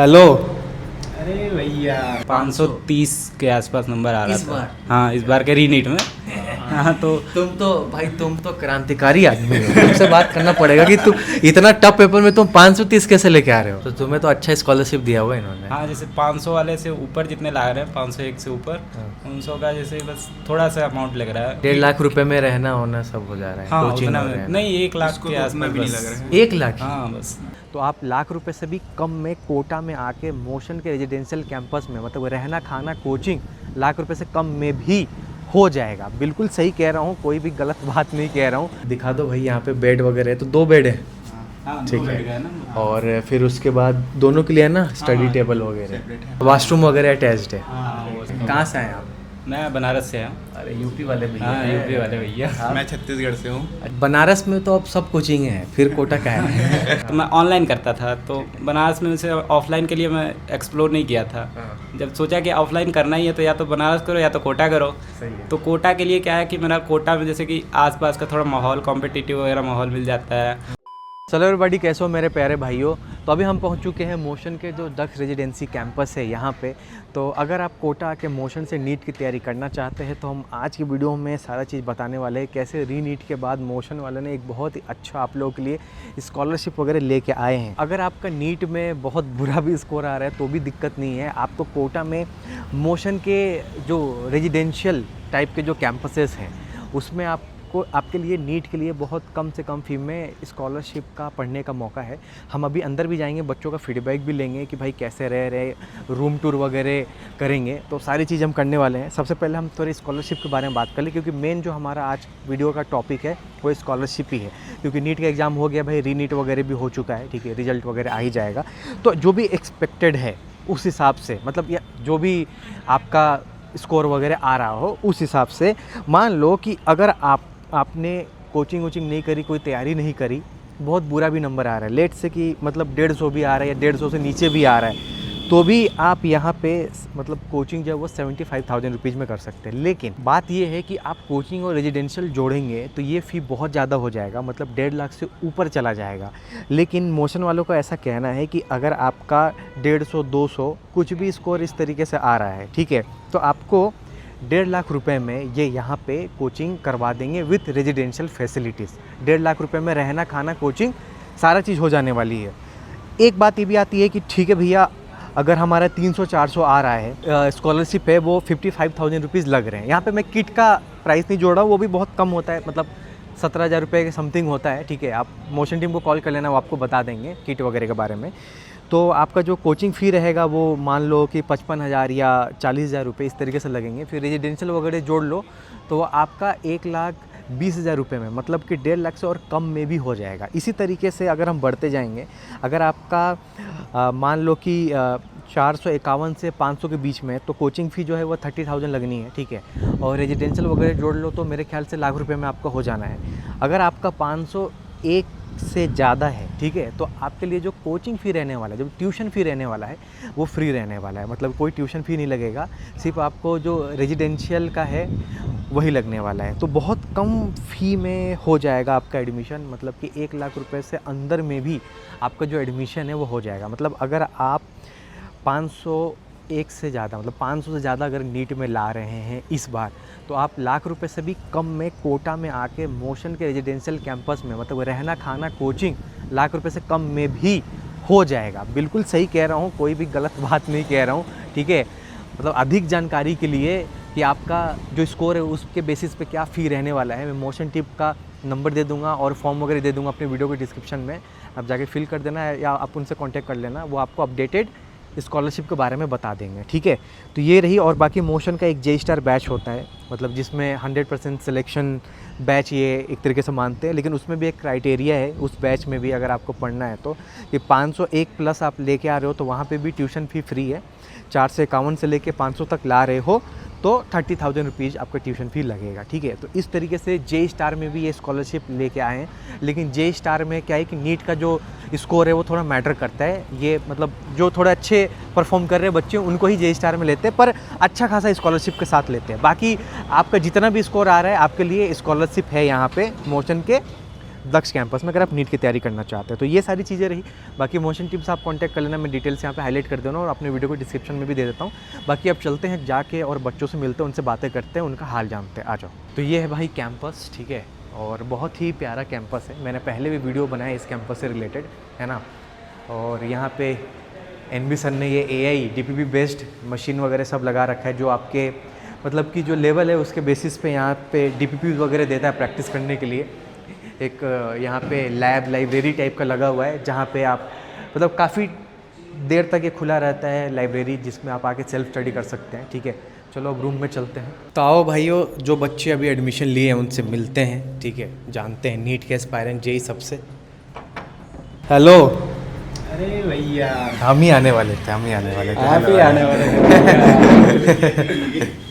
Hello. अरे भैया 530 के आसपास नंबर आ रहा इस था। बार? हाँ, इस बार के रीनीट में। हाँ तो तुम तो क्रांतिकारी आदमी हो। तुमसे बात करना पड़ेगा कि तुम इतना टफ पेपर में तुम 530 कैसे लेके आ रहे हो। तो तुम्हें तो अच्छा स्कॉलरशिप दिया होगा इन्होंने। हाँ, जैसे 500 वाले से ऊपर जितने ला रहे हैं, 501 से ऊपर, 900 का जैसे बस थोड़ा सा अमाउंट लग रहा है। 1.5 लाख रुपए में रहना होना सब हो जा रहा है। हाँ, कोचिंग उतना और रहना। नहीं, 1 लाख के आसपास भी नहीं बस। लग रहा है। 1 लाख? हाँ बस। तो आप लाख रुपए से भी कम में कोटा में आके मोशन के रेजिडेंशियल कैंपस में मतलब रहना खाना कोचिंग लाख रुपए से कम में भी हो जाएगा। बिल्कुल सही कह रहा हूँ, कोई भी गलत बात नहीं कह रहा हूँ। दिखा दो भाई, यहाँ पे बेड वगैरह है तो 2 बेड है। हाँ, ठीक दो है। बैठ गया ना। और फिर उसके बाद दोनों के लिए है ना स्टडी हाँ, टेबल वगैरह, वॉशरूम वगैरह अटैच्ड है। हाँ, वो कहाँ से आए आप? मैं बनारस से हूँ। अरे यूपी वाले भैया। हाँ, यूपी वाले भैया। मैं छत्तीसगढ़ से हूँ। बनारस में तो अब सब कोचिंग है, फिर कोटा का है। तो मैं ऑनलाइन करता था, तो बनारस में से ऑफलाइन के लिए मैं एक्सप्लोर नहीं किया था। जब सोचा कि ऑफलाइन करना ही है तो या तो बनारस करो या तो कोटा करो। सही है। तो कोटा के लिए क्या है कि मेरा कोटा में जैसे कि आसपास का थोड़ा माहौल कॉम्पिटिटिव वगैरह माहौल मिल जाता है। चलो एवरीबॉडी, कैसे हो मेरे प्यारे भाइयों। तो अभी हम पहुंच चुके हैं मोशन के जो दक्ष रेजिडेंसी कैंपस है यहाँ पे। तो अगर आप कोटा के मोशन से नीट की तैयारी करना चाहते हैं तो हम आज की वीडियो में सारा चीज़ बताने वाले हैं, कैसे री नीट के बाद मोशन वाले ने एक बहुत ही अच्छा आप लोगों के लिए स्कॉलरशिप वगैरह लेके आए हैं। अगर आपका नीट में बहुत बुरा भी स्कोर आ रहा है तो भी दिक्कत नहीं है, आपको कोटा में मोशन के जो रेजिडेंशियल टाइप के जो कैंपसेस हैं उसमें आपको आपके लिए नीट के लिए बहुत कम से कम फ़ी में स्कॉलरशिप का पढ़ने का मौका है। हम अभी अंदर भी जाएंगे, बच्चों का फीडबैक भी लेंगे कि भाई कैसे रह रहे, रूम टूर वगैरह करेंगे। तो सारी चीज़ हम करने वाले हैं। सबसे पहले हम थोड़ी स्कॉलरशिप के बारे में बात कर लें, क्योंकि मेन जो हमारा आज वीडियो का टॉपिक है वो स्कॉलरशिप ही है। क्योंकि नीट का एग्ज़ाम हो गया भाई, री नीट वगैरह भी हो चुका है, ठीक है, रिजल्ट वगैरह आ ही जाएगा। तो जो भी एक्सपेक्टेड है उस हिसाब से, मतलब या जो भी आपका स्कोर वगैरह आ रहा हो उस हिसाब से मान लो कि अगर आपने कोचिंग वोचिंग नहीं करी, कोई तैयारी नहीं करी, बहुत बुरा भी नंबर आ रहा है, लेट से कि मतलब 150 भी आ रहा है या 150 से नीचे भी आ रहा है, तो भी आप यहाँ पे मतलब कोचिंग जो है वो 75,000 रुपीज़ में कर सकते हैं। लेकिन बात ये है कि आप कोचिंग और रेजिडेंशियल जोड़ेंगे तो ये फ़ी बहुत ज़्यादा हो जाएगा, मतलब 1.5 लाख से ऊपर चला जाएगा। लेकिन मोशन वालों का ऐसा कहना है कि अगर आपका 150, 200 कुछ भी स्कोर इस तरीके से आ रहा है, ठीक है, तो आपको 1.5 लाख रुपए में ये यहाँ पे कोचिंग करवा देंगे विथ रेजिडेंशियल फैसिलिटीज़। 1.5 लाख रुपए में रहना खाना कोचिंग सारा चीज़ हो जाने वाली है। एक बात ये भी आती है कि ठीक है भैया, अगर हमारा 300-400 आ रहा है, स्कॉलरशिप है वो 55,000 रुपीज़ लग रहे हैं। यहाँ पे मैं किट का प्राइस नहीं जोड़ा, वो भी बहुत कम होता है, मतलब 17,000 रुपये के समथिंग होता है, ठीक है। आप मोशन टीम को कॉल कर लेना, वो आपको बता देंगे किट वगैरह के बारे में। तो आपका जो कोचिंग फ़ी रहेगा वो मान लो कि 55,000 या 40,000 रुपये इस तरीके से लगेंगे। फिर रेजिडेंशियल वगैरह जोड़ लो तो वो आपका 1,20,000 रुपये में, मतलब कि 1.5 लाख से और कम में भी हो जाएगा। इसी तरीके से अगर हम बढ़ते जाएंगे, अगर आपका मान लो कि 451 से 500 के बीच में, तो कोचिंग फ़ी जो है वो 30,000 लगनी है, ठीक है। और रेजिडेंशियल वगैरह जोड़ लो तो मेरे ख्याल से लाख रुपये में आपका हो जाना है। अगर आपका 501 से ज़्यादा है, ठीक है, तो आपके लिए जो कोचिंग फ़ी रहने वाला है, जो ट्यूशन फ़ी रहने वाला है वो फ्री रहने वाला है, मतलब कोई ट्यूशन फ़ी नहीं लगेगा, सिर्फ आपको जो रेजिडेंशियल का है वही लगने वाला है। तो बहुत कम फ़ी में हो जाएगा आपका एडमिशन, मतलब कि 1 लाख रुपए से अंदर में भी आपका जो एडमिशन है वो हो जाएगा। मतलब अगर आप 501 से ज़्यादा, मतलब 500 से ज़्यादा अगर नीट में ला रहे हैं इस बार, तो आप लाख रुपए से भी कम में कोटा में आके मोशन के रेजिडेंशियल कैंपस में, मतलब रहना खाना कोचिंग लाख रुपए से कम में भी हो जाएगा। बिल्कुल सही कह रहा हूँ, कोई भी गलत बात नहीं कह रहा हूँ, ठीक है। मतलब अधिक जानकारी के लिए कि आपका जो स्कोर है उसके बेसिस पे क्या फ़ी रहने वाला है, मैं मोशन टिप का नंबर दे दूंगा और फॉर्म वगैरह दे दूंगा अपने वीडियो के डिस्क्रिप्शन में, आप जाके फिल कर देना है या आप उनसे कांटेक्ट कर लेना, वो आपको अपडेटेड स्कॉलरशिप के बारे में बता देंगे, ठीक है। तो ये रही। और बाकी मोशन का एक J स्टार बैच होता है, मतलब जिसमें 100% सिलेक्शन बैच ये एक तरीके से मानते हैं, लेकिन उसमें भी एक क्राइटेरिया है उस बैच में भी, अगर आपको पढ़ना है तो कि 501 प्लस आप लेके आ रहे हो तो वहाँ पे भी ट्यूशन फ़ी फ्री है। 451 से लेके 500 तक ला रहे हो तो 30,000 रुपीज़ आपका ट्यूशन फ़ी लगेगा, ठीक है। तो इस तरीके से J स्टार में भी ये स्कॉलरशिप लेके आए हैं। लेकिन J स्टार में क्या है कि नीट का जो स्कोर है वो थोड़ा मैटर करता है, ये मतलब जो थोड़ा अच्छे परफॉर्म कर रहे हैं बच्चे उनको ही J स्टार में लेते हैं, पर अच्छा खासा स्कॉलरशिप के साथ लेते हैं। बाकी आपका जितना भी स्कोर आ रहा है आपके लिए स्कॉलरशिप है यहाँ पे मोशन के दक्ष कैंपस में, अगर आप नीट की तैयारी करना चाहते हैं। तो ये सारी चीज़ें रही। बाकी मोशन टीम से आप कांटेक्ट कर लेना, मैं डिटेल्स यहाँ पे हाईलाइट कर देना और अपने वीडियो को डिस्क्रिप्शन में भी दे देता हूँ। बाकी अब चलते हैं जाके और बच्चों से मिलते हैं, उनसे बातें करते हैं, उनका हाल जानते हैं। आ जाओ। तो ये है भाई कैंपस, ठीक है, और बहुत ही प्यारा कैंपस है। मैंने पहले भी वीडियो बनाया इस कैंपस से रिलेटेड, है ना। और यहाँ पे NB सर ने ये AI DPP बेस्ड मशीन वगैरह सब लगा रखा है, जो आपके मतलब कि जो लेवल है उसके बेसिस पे यहाँ पे DPP वगैरह देता है प्रैक्टिस करने के लिए। एक यहाँ पे लैब लाइब्रेरी टाइप का लगा हुआ है, जहाँ पे आप मतलब काफ़ी देर तक ये खुला रहता है लाइब्रेरी, जिसमें आप आके सेल्फ स्टडी कर सकते हैं, ठीक है। चलो अब रूम में चलते हैं। तो आओ भाइयों, जो बच्चे अभी एडमिशन लिए हैं उनसे मिलते हैं, ठीक है, जानते हैं नीट के एस्पायरेंट JEE सबसे। हेलो। अरे भैया हम ही आने वाले थे, हम ही आने वाले थे। आप ही आने वाले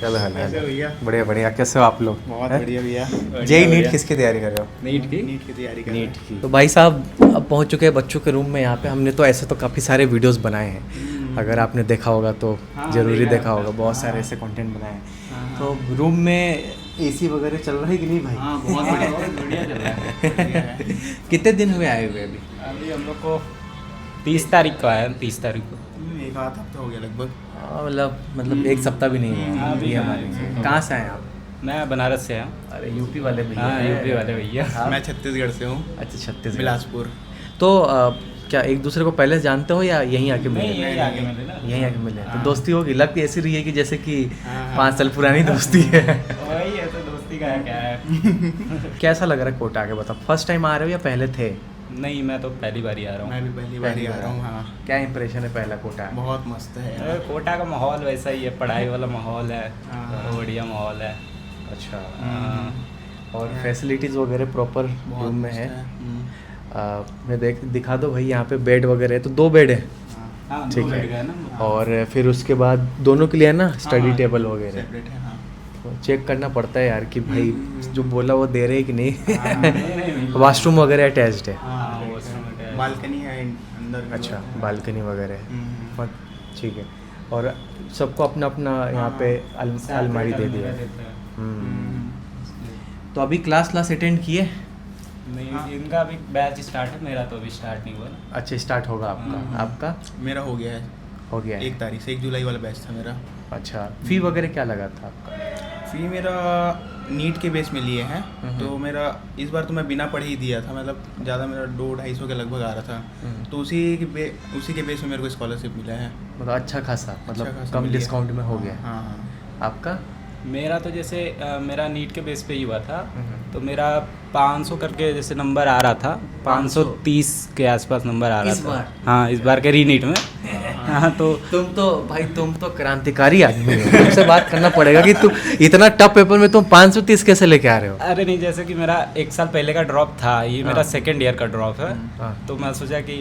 चलो हेलो कैसे हो भैया? बढ़िया बढ़िया, कैसे हो आप लोग? बहुत बढ़िया भैया। JEE नीट किसकी तैयारी कर रहे हो? नीट की नीट की तैयारी कर नीट की। तो भाई साहब अब पहुंच चुके हैं बच्चों के रूम में। यहाँ पे हमने तो ऐसे तो काफ़ी सारे वीडियोस बनाए हैं, अगर आपने देखा होगा तो ज़रूरी देखा होगा, बहुत सारे ऐसे कंटेंट बनाए हैं। तो रूम में AC वगैरह चल रहा है कि नहीं भाई? हाँ बहुत बढ़िया चल रहा है। कितने दिन हुए आए हुए अभी? अभी हम लोग को 30 तारीख को आया, 30 तारीख को। एक आध हफ्ता हो गया लगभग। मतलब एक सप्ताह भी नहीं हुआ अभी ये हमारे। कहाँ से आए आप? मैं बनारस से हूँ। अरे यूपी वाले भैया। हाँ, यूपी वाले भैया। मैं छत्तीसगढ़ से हूँ, अच्छा, छत्तीसगढ़। बिलासपुर। तो क्या एक दूसरे को पहले से जानते हो या यहीं आके मिले? नहीं, यहीं आके मिले ना। यहीं आके मिले। तो दोस्ती होगी, लग भी ऐसी रही है कि जैसे कि 5 साल पुरानी दोस्ती है। वही है, तो दोस्ती का है, क्या है। कैसा लग रहा है कोटा आके, बताओ। फर्स्ट टाइम आ रहे हो या पहले थे? नहीं, मैं तो पहली बार ही आ रहा हूँ। मैं भी पहली बार ही आ रहा हूँ। हाँ क्या इंप्रेशन है पहला कोटा का? बहुत मस्त है। अरे, कोटा का माहौल वैसा ही है, पढ़ाई वाला माहौल है, हाँ। तो बढ़िया माहौल है। अच्छा। हाँ। और फैसिलिटीज़ वगैरह प्रॉपर बहुत रूम में मस्त है? हम्म। मैं दिखा दो भाई, यहाँ पे बेड वगैरह है, तो 2 बेड है, हाँ, ठीक दो है। बेड का है ना। और फिर उसके बाद दोनों के लिए है ना स्टडी हाँ, टेबल वगैरह। सेपरेट है। हाँ चेक करना पड़ता है यार कि भाई जो बोला वो दे रहे हैं कि नहीं। नहीं, वॉशरूम वगैरह अटैच्ड है? हाँ, वो उसमें है। बालकनी है अंदर भी। अच्छा, बालकनी वगैरह है। हम्म। बहुत ठीक है। और सबको अपना अपना यहाँ पे अलमारी दे दिया है। तो अभी क्लास अटेंड किए? नहीं, इनका अभी बैच स्टार्ट है, मेरा तो अभी स्टार्ट नहीं हुआ ना। अच्छा, स्टार्ट होगा आपका? आपका मेरा हो गया है, हो गया है? 1 तारीख से 1 जुलाई वाला बैच था मेरा। अच्छा, फी वगैरह क्या लगा था आपका? फी मेरा नीट के बेस में लिए हैं, तो मेरा इस बार तो मैं बिना पढ़े ही दिया था, मतलब ज़्यादा मेरा 200-250 के लगभग आ रहा था। तो उसी के बेस में मेरे को स्कॉलरशिप मिला है। मतलब अच्छा खासा, मतलब अच्छा खासा कम मिल गया। डिस्काउंट में हो गया। हाँ हाँ। आपका? मेरा तो जैसे मेरा नीट के बेस पे ही हुआ था, तो मेरा 500 करके जैसे नंबर आ रहा था, 530 के आसपास नंबर आ रहा इस था। बार? हाँ, इस बार के रीनीट में। हाँ, तो तुम तो क्रांतिकारी आदमी हो। तुमसे बात करना पड़ेगा कि तुम इतना टफ पेपर में तुम 530 कैसे लेके आ रहे हो? अरे नहीं, जैसे कि मेरा 1 साल पहले का ड्रॉप था, ये मेरा हाँ। 2nd ईयर का ड्रॉप है। हाँ। तो मैं सोचा कि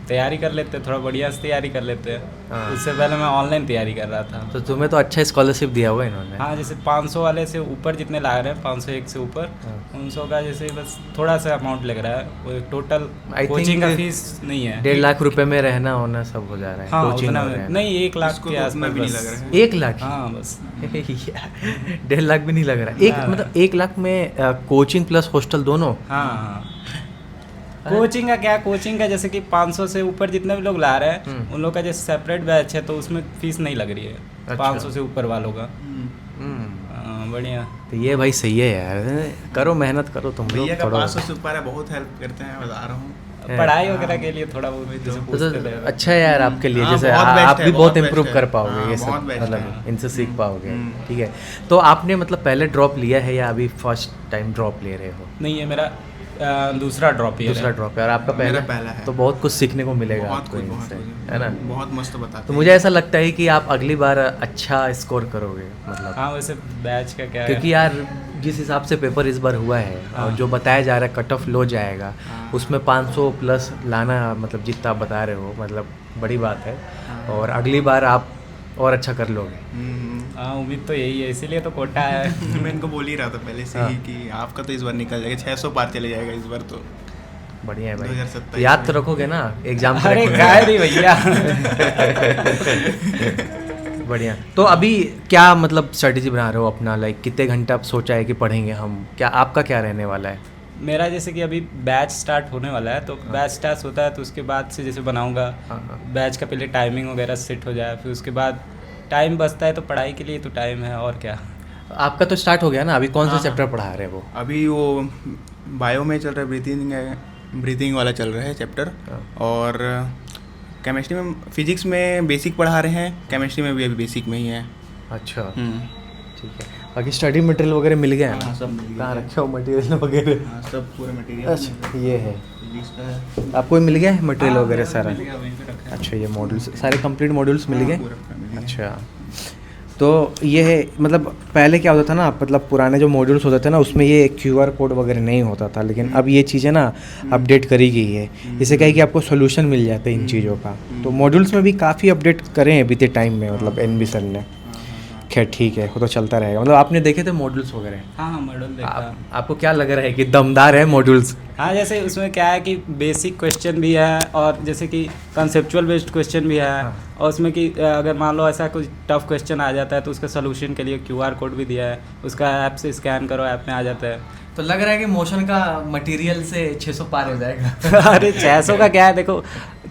तैयारी कर लेते, थोड़ा बढ़िया से तैयारी कर लेते। हाँ। उससे पहले मैं ऑनलाइन तैयारी कर रहा था। तो तुम्हें तो अच्छा स्कॉलरशिप दिया होगा इन्होंने। हाँ, जैसे 500 वाले से ऊपर जितने ला रहे हैं, 501 से ऊपर, हाँ। 500 का जैसे बस थोड़ा सा अमाउंट लग रहा है, वो टोटल I कोचिंग का think फीस नहीं है। 1.5 लाख रुपए में रहना होना सब हो जा रहा है। हाँ, कोचिंग उतना हो रहा है। नहीं, 1 लाख इसको के तो आसपास उतना भी नहीं बस। लग रहा है। 1 लाख? हाँ, बस 1.5 लाख भी नहीं लग रहा। हाँ। मतलब 1 लाख में कोचिंग प्लस हॉस्टल दोनों? हाँ हाँ। कोचिंग का क्या, कोचिंग का जैसे कि 500 से ऊपर जितने भी लोग ला रहे हैं, उन लोग का जैसे सेपरेट बैच है, तो उसमें फीस नहीं लग रही है। अच्छा। 500 से ऊपर वालों का। बढ़िया। तो ये भाई सही है यार, करो मेहनत करो तुम लोग भैया का थोड़ा। 500 से ऊपर है, बहुत हेल्प करते हैं, बता रहा हूँ। पढ़ाई वगैरह के लिए थोड़ा बहुत जैसे तो पूछते थे। अच्छा है यार आपके लिए, हाँ, जैसे बहुत best आप है, भी बहुत बहुत best इम्प्रूव है। कर पाओगे हाँ, ये बहुत सब, best मतलब है। इनसे सीख पाओगे। ठीक है। तो आपने मतलब पहले ड्रॉप लिया है या अभी फर्स्ट टाइम ड्रॉप ले रहे हो? नहीं, ये मेरा दूसरा ड्रॉप ईयर दूसरा है। ड्रॉप है। और आपका मेरा पहला? पहला है। तो बहुत कुछ सीखने को मिलेगा बहुत आपको कुछ, इनसे, बहुत है ना? बहुत मस्त बताते तो हैं। मुझे ऐसा लगता है कि आप अगली बार अच्छा स्कोर करोगे, मतलब हाँ, वैसे बैच का क्या है, क्योंकि यार जिस हिसाब से पेपर इस बार हुआ है और हाँ। जो बताया जा रहा है कट ऑफ लो जाएगा, हाँ। उसमें 500 प्लस लाना, मतलब जितना आप बता रहे हो, मतलब बड़ी बात है। और अगली बार आप और अच्छा कर लोगे। हाँ, उम्मीद तो यही है, इसीलिए तो कोटा है। मैं इनको बोल ही रहा था पहले से हाँ। ही कि आपका तो इस बार निकल जाएगा, 600 पार चले जाएगा इस बार तो। बढ़िया है भाई। 2027 याद तो रखोगे ना एग्जाम? अरे काय नहीं भैया। बढ़िया। तो अभी क्या मतलब स्ट्रेटेजी बना रहे हो अपना, लाइक कितने घंटे आप सोचा है कि पढ़ेंगे हम? क्या आपका क्या रहने वाला है? मेरा जैसे कि अभी बैच स्टार्ट होने वाला है, तो बैच स्टार्ट होता है तो उसके बाद से जैसे बनाऊंगा। बैच का पहले टाइमिंग वगैरह सेट हो जाए, फिर उसके बाद टाइम बचता है तो पढ़ाई के लिए तो टाइम है और क्या। आपका तो स्टार्ट हो गया ना, अभी कौन सा चैप्टर पढ़ा रहे हैं वो? अभी वो बायो में चल रहा है, ब्रीथिंग वाला चल रहा है चैप्टर। और केमिस्ट्री में, फिजिक्स में बेसिक पढ़ा रहे हैं, केमिस्ट्री में भी अभी बेसिक में ही है। अच्छा ठीक है। बाकी स्टडी मटेरियल वगैरह मिल गया है ना? सब मिल गया कहाँ रखे हो मटेरियल वगैरह? हाँ, सब पूरे मटेरियल। अच्छा ये है, फिजिक्स का है। आपको मिल गया है मटेरियल हाँ, वगैरह मेरा सारा? मिल गया, वहीं पे रखा है। अच्छा ये मॉड्यूल्स सारे कंप्लीट मॉड्यूल्स मिल गए? पूरा मिल गया। अच्छा तो ये है, मतलब पहले क्या होता था ना, मतलब पुराने जो मॉड्यूल्स होते थे ना उसमें ये QR कोड वगैरह नहीं होता था, लेकिन अब ये चीज़ें ना अपडेट करी गई है। इससे क्या है कि आपको सोल्यूशन मिल जाता है इन चीज़ों का। तो मॉड्यूल्स में भी काफ़ी अपडेट करे हैं बीते टाइम में, मतलब NB सर ने। खैर ठीक है, वो तो चलता रहेगा। मतलब आपने देखे थे मॉड्यूल्स वगैरह? हाँ हाँ, मॉडल देखा। आपको क्या लग रहा है कि दमदार है मॉड्यूल्स? हाँ, जैसे उसमें क्या है कि बेसिक क्वेश्चन भी है और जैसे कि कंसेप्चुअल बेस्ड क्वेश्चन भी है। और उसमें कि अगर मान लो ऐसा कुछ टफ क्वेश्चन आ जाता है तो उसका सोल्यूशन के लिए QR कोड भी दिया है, उसका ऐप से स्कैन करो, ऐप में आ जाता है। तो लग रहा है कि मोशन का मटेरियल से 600 पार हो जाएगा। अरे 600 का क्या है, देखो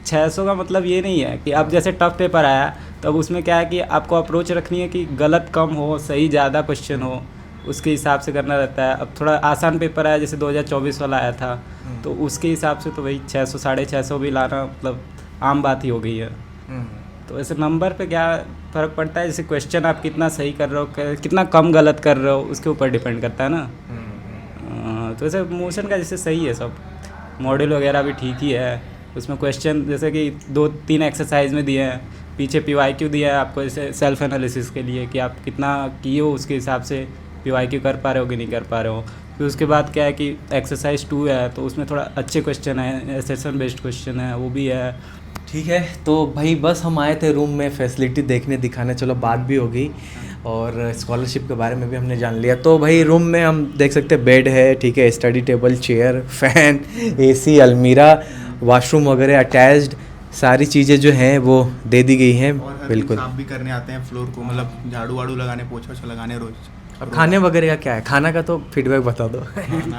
600 का मतलब ये नहीं है कि अब जैसे टफ पेपर आया तब उसमें क्या है कि आपको अप्रोच रखनी है कि गलत कम हो, सही ज़्यादा क्वेश्चन हो, उसके हिसाब से करना रहता है। अब थोड़ा आसान पेपर आया, जैसे 2024 वाला आया था, तो उसके हिसाब से तो वही 600 650 भी लाना मतलब आम बात ही हो गई है। तो ऐसे नंबर पे क्या फ़र्क पड़ता है, जैसे क्वेश्चन आप कितना सही कर रहे हो, कितना कम गलत कर रहे हो, उसके ऊपर डिपेंड करता है ना। तो ऐसे मोशन का जैसे सही है, सब मॉडल वगैरह भी ठीक ही है। उसमें क्वेश्चन जैसे कि 2-3 एक्सरसाइज में दिए हैं, पीछे PYQ दिया है आपको जैसे सेल्फ एनालिसिस के लिए कि आप कितना किए हो, उसके हिसाब से PYQ कर पा रहे हो कि नहीं कर पा रहे हो। फिर उसके बाद क्या है कि एक्सरसाइज 2 है, तो उसमें थोड़ा अच्छे क्वेश्चन है, सेशन बेस्ड क्वेश्चन है, वो भी है। ठीक है, तो भाई बस हम आए थे रूम में फैसिलिटी देखने दिखाने, चलो बात भी हो गई और स्कॉलरशिप के बारे में भी हमने जान लिया। तो भाई रूम में हम देख सकते हैं बेड है, ठीक है, study table, chair, fan, AC, अलमीरा, वॉशरूम वगैरह अटैच्ड, सारी चीज़ें जो हैं वो दे दी गई हैं। और हर दिन बिल्कुल। साफ भी करने आते हैं फ्लोर को, मतलब झाड़ू वाड़ू लगाने, पोछा वोछा लगाने रोज। अब खाने वगैरह का क्या है? खाना का तो फीडबैक बता दो।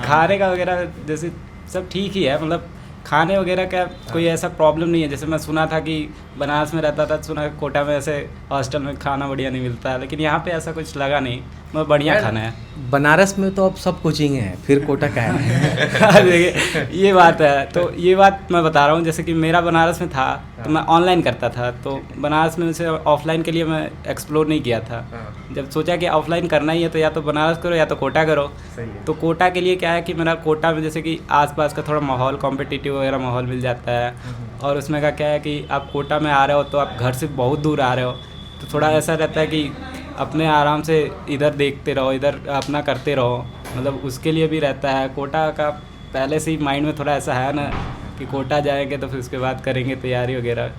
खाने का वगैरह जैसे सब ठीक ही है, मतलब खाने वगैरह का कोई ऐसा प्रॉब्लम नहीं है। जैसे मैं सुना था कि बनारस में रहता था, सुना कोटा में ऐसे हॉस्टल में खाना बढ़िया नहीं मिलता है, लेकिन यहाँ पे ऐसा कुछ लगा नहीं, मतलब बढ़िया खाना है। बनारस में तो अब सब कोचिंग है, फिर कोटा का है। देखिए ये बात है, तो ये बात मैं बता रहा हूँ। जैसे कि मेरा बनारस में था तो मैं ऑनलाइन करता था, तो बनारस में से ऑफलाइन के लिए मैं एक्सप्लोर नहीं किया था। जब सोचा कि ऑफलाइन करना ही है तो या तो बनारस करो या तो कोटा करो। तो कोटा के लिए क्या है कि मेरा कोटा में जैसे कि आसपास का थोड़ा माहौल, कॉम्पिटिटिव वगैरह माहौल मिल जाता है। और उसमें का क्या है कि आप कोटा में आ रहे हो तो आप घर से बहुत दूर आ रहे हो, तो थोड़ा ऐसा रहता है कि अपने आराम से इधर देखते रहो, इधर अपना करते रहो, मतलब उसके लिए भी रहता है। कोटा का पहले से ही माइंड में थोड़ा ऐसा है ना कि कोटा जाएंगे तो फिर उसके बाद करेंगे तैयारी वगैरह,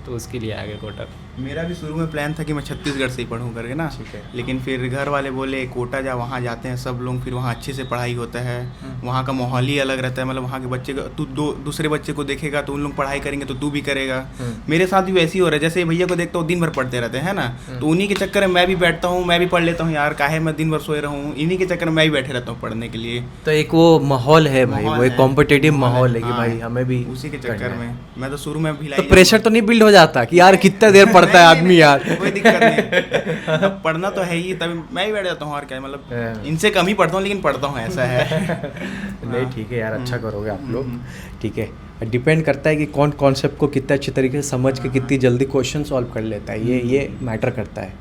तो उसके लिए आ गए कोटा। मेरा भी शुरू में प्लान था कि मैं छत्तीसगढ़ से ही पढ़ूँ करके ना, ठीक है। लेकिन फिर घर वाले बोले कोटा जा, वहाँ जाते हैं सब लोग, फिर वहाँ अच्छे से पढ़ाई होता है, वहाँ का माहौल ही अलग रहता है। मतलब वहाँ के बच्चे का तू दूसरे बच्चे को देखेगा तो उन लोग पढ़ाई करेंगे तो तू भी करेगा। मेरे साथ भी वैसे ही हो रहा है, जैसे भैया को देखता हूँ दिन भर पढ़ते रहते हैं ना, तो उन्हीं के चक्कर में मैं भी बैठता हूँ, मैं भी पढ़ लेता हूँ यार, काहे मैं दिन भर सोए रहूँ, इन्हीं के चक्कर में मैं भी बैठे रहता हूँ पढ़ने के लिए। तो एक वो माहौल है भाई, माहौल वो एक है, कॉम्पिटिटिव माहौल है कि हाँ, भाई हमें भी उसी के करना चक्कर है। में मैं तो शुरू में भी तो प्रेशर तो नहीं बिल्ड हो जाता कि यार कितना देर पढ़ता है आदमी यार? कोई दिक्कत नहीं, अब पढ़ना तो है ही, तभी मैं भी बैठ जाता हूँ और क्या, मतलब इनसे कम ही पढ़ता हूँ लेकिन पढ़ता हूँ, ऐसा है। नहीं ठीक है यार, अच्छा करोगे आप लोग। ठीक है, डिपेंड करता है कि कौन कॉन्सेप्ट को कितने अच्छे तरीके से समझ के कितनी जल्दी क्वेश्चन सॉल्व कर लेता है, ये मैटर करता है।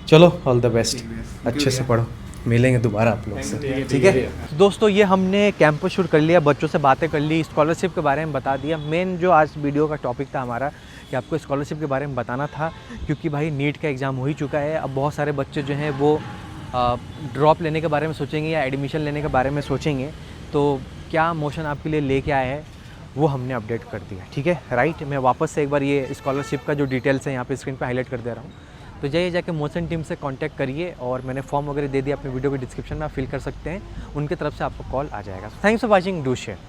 चलो ऑल द बेस्ट, अच्छे से पढ़ो, मिलेंगे दोबारा आप लोग से, ठीक है। दोस्तों ये हमने कैंपस शूट कर लिया, बच्चों से बातें कर ली, स्कॉलरशिप के बारे में बता दिया। मेन जो आज वीडियो का टॉपिक था हमारा कि आपको स्कॉलरशिप के बारे में बताना था, क्योंकि भाई नीट का एग्ज़ाम हो ही चुका है। अब बहुत सारे बच्चे जो हैं वो ड्रॉप लेने के बारे में सोचेंगे या एडमिशन लेने के बारे में सोचेंगे, तो क्या मोशन आपके लिए लेके आया है वो हमने अपडेट कर दिया, ठीक है, राइट। मैं वापस से एक बार ये स्कॉलरशिप का जो डिटेल्स है यहाँ पे स्क्रीन पे हाईलाइट कर दे रहा हूँ। तो जाइए जाके मोशन टीम से कांटेक्ट करिए, और मैंने फॉर्म वगैरह दे दिया अपने वीडियो के डिस्क्रिप्शन में, आप फिल कर सकते हैं, उनकी तरफ से आपको कॉल आ जाएगा। Thanks for watching, do share.